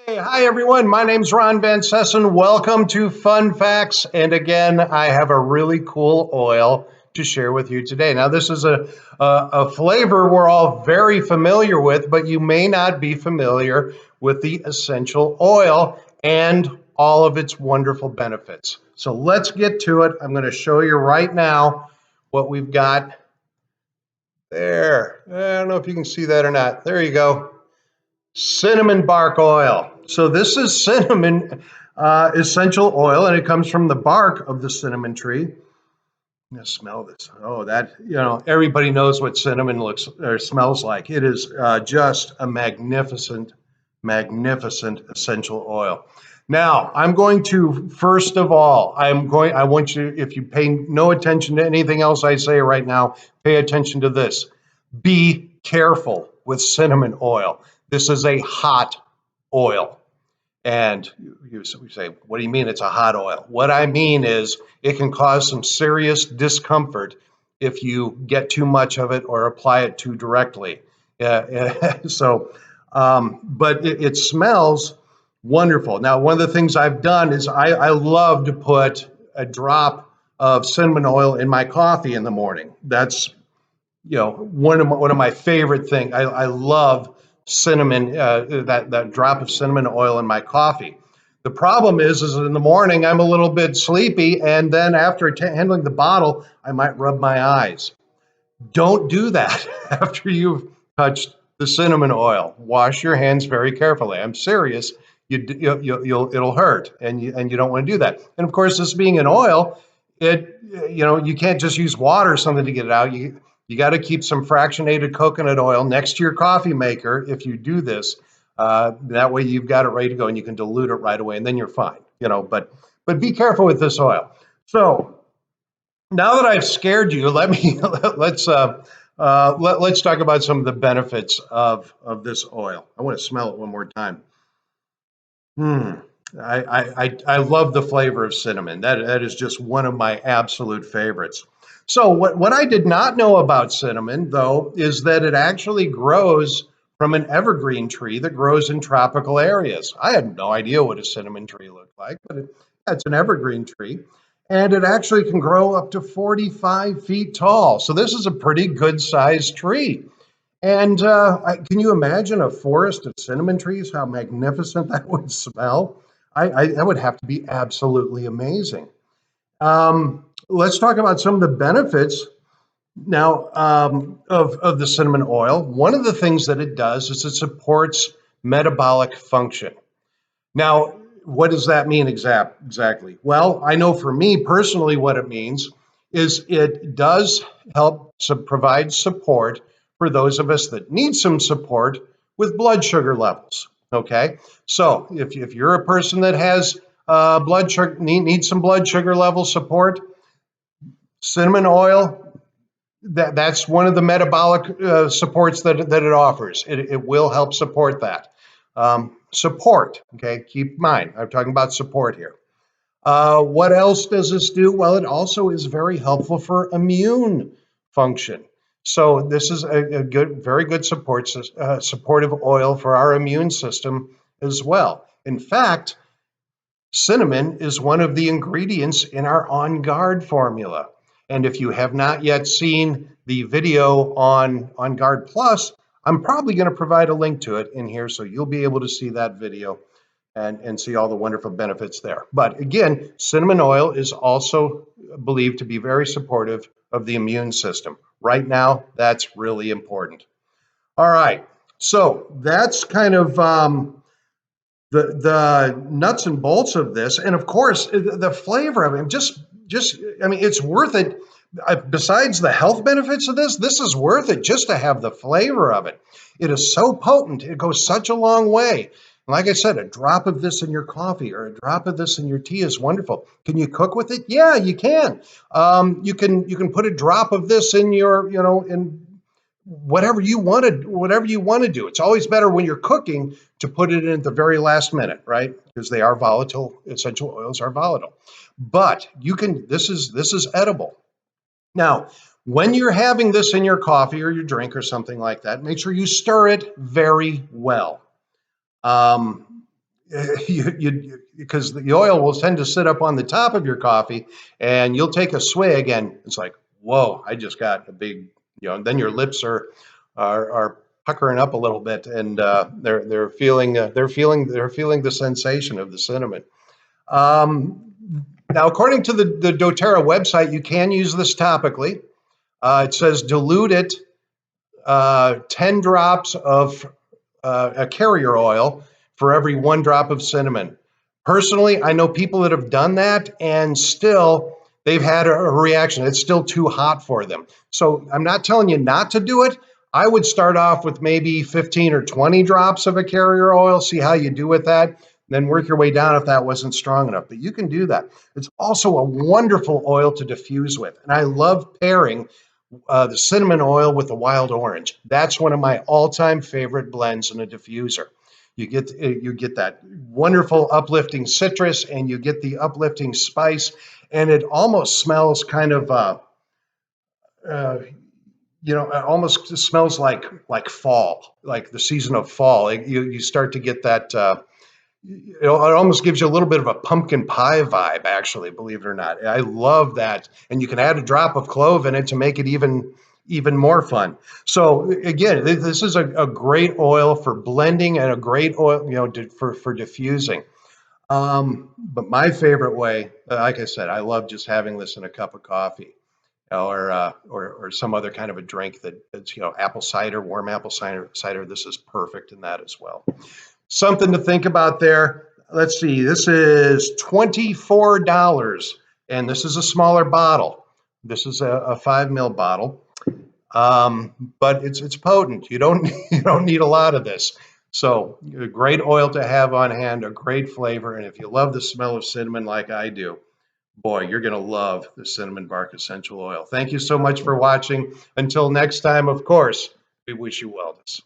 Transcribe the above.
Hey, hi everyone. My name's Ron Van Sessen. Welcome to Fun Facts. And again, I have a really cool oil to share with you today. Now, this is a flavor we're all very familiar with, but you may not be familiar with the essential oil and all of its wonderful benefits. So let's get to it. I'm going to show you right now what we've got there. I don't know if you can see that or not. There you go. Cinnamon bark oil. So this is cinnamon essential oil, and it comes from the bark of the cinnamon tree. Now smell this. Oh, that, everybody knows what cinnamon looks or smells like. It is just a magnificent, magnificent essential oil. Now, I'm going to, first of all, I want you, if you pay no attention to anything else I say right now, pay attention to this. Be careful with cinnamon oil. This is a hot oil. And you say, what do you mean it's a hot oil? What I mean is it can cause some serious discomfort if you get too much of it or apply it too directly. But it smells wonderful. Now, one of the things I've done is I love to put a drop of cinnamon oil in my coffee in the morning. That's one of my favorite things. I love cinnamon, that drop of cinnamon oil in my coffee. The problem is in the morning I'm a little bit sleepy, and then after handling the bottle, I might rub my eyes. Don't do that after you've touched the cinnamon oil. Wash your hands very carefully. I'm serious. It'll hurt, and you don't want to do that. And of course, this being an oil, you can't just use water or something to get it out. You got to keep some fractionated coconut oil next to your coffee maker if you do this. That way you've got it ready to go, and you can dilute it right away, and then you're fine. But be careful with this oil. So now that I've scared you, let's talk about some of the benefits of this oil. I want to smell it one more time. I love the flavor of cinnamon. That is just one of my absolute favorites. So what I did not know about cinnamon, though, is that it actually grows from an evergreen tree that grows in tropical areas. I had no idea what a cinnamon tree looked like, but it's an evergreen tree. And it actually can grow up to 45 feet tall. So this is a pretty good sized tree. And can you imagine a forest of cinnamon trees? How magnificent that would smell. That would have to be absolutely amazing. Let's talk about some of the benefits now of the cinnamon oil. One of the things that it does is it supports metabolic function. Now, what does that mean exactly? Well, I know for me personally what it means is it does help provide support for those of us that need some support with blood sugar levels. Okay, so if you're a person that has blood sugar, needs some blood sugar level support, cinnamon oil, that's one of the metabolic supports that it offers. It will help support that. Support, okay, keep in mind, I'm talking about support here. What else does this do? Well, it also is very helpful for immune function. So this is a good, very good supportive oil for our immune system as well. In fact, cinnamon is one of the ingredients in our On Guard formula. And if you have not yet seen the video on Guard Plus, I'm probably going to provide a link to it in here, so you'll be able to see that video and see all the wonderful benefits there. But again, cinnamon oil is also believed to be very supportive of the immune system. Right now, that's really important. All right, so that's kind of the nuts and bolts of this, and of course, the flavor of it. I mean, it's worth it. Besides the health benefits of this is worth it just to have the flavor of it. It is so potent. It goes such a long way. Like I said, a drop of this in your coffee or a drop of this in your tea is wonderful. Can you cook with it? Yeah, you can. You can put a drop of this in your, in whatever you want to do. It's always better when you're cooking to put it in at the very last minute, right? Because they are volatile. Essential oils are volatile. But you can. This is edible. Now, when you're having this in your coffee or your drink or something like that, make sure you stir it very well. because the oil will tend to sit up on the top of your coffee, and you'll take a swig, and it's like, whoa, I just got a big, then your lips are puckering up a little bit, and they're feeling the sensation of the cinnamon. Um, Now, according to the DoTerra website, you can use this topically. It says dilute it 10 drops of a carrier oil for every 1 drop of cinnamon. Personally, I know people that have done that and still they've had a reaction. It's still too hot for them. So I'm not telling you not to do it. I would start off with maybe 15 or 20 drops of a carrier oil, see how you do with that, then work your way down if that wasn't strong enough. But you can do that. It's also a wonderful oil to diffuse with. And I love pairing the cinnamon oil with the wild orange. That's one of my all-time favorite blends in a diffuser. You get that wonderful uplifting citrus, and you get the uplifting spice, and it almost smells kind of uh, it almost smells like fall, like the season of fall. You start to get that. It almost gives you a little bit of a pumpkin pie vibe, actually, believe it or not. I love that. And you can add a drop of clove in it to make it even more fun. So again, this is a great oil for blending and a great oil, for diffusing. But my favorite way, like I said, I love just having this in a cup of coffee or some other kind of a drink that's, apple cider, warm apple cider. This is perfect in that as well. Something to think about there. Let's see, this is $24, and this is a smaller bottle. This is a 5 ml bottle, but it's potent. You don't you don't need a lot of this. So a great oil to have on hand, a great flavor, and if you love the smell of cinnamon like I do, boy, you're going to love the cinnamon bark essential oil. Thank you so much for watching. Until next time, of course, we wish you wellness.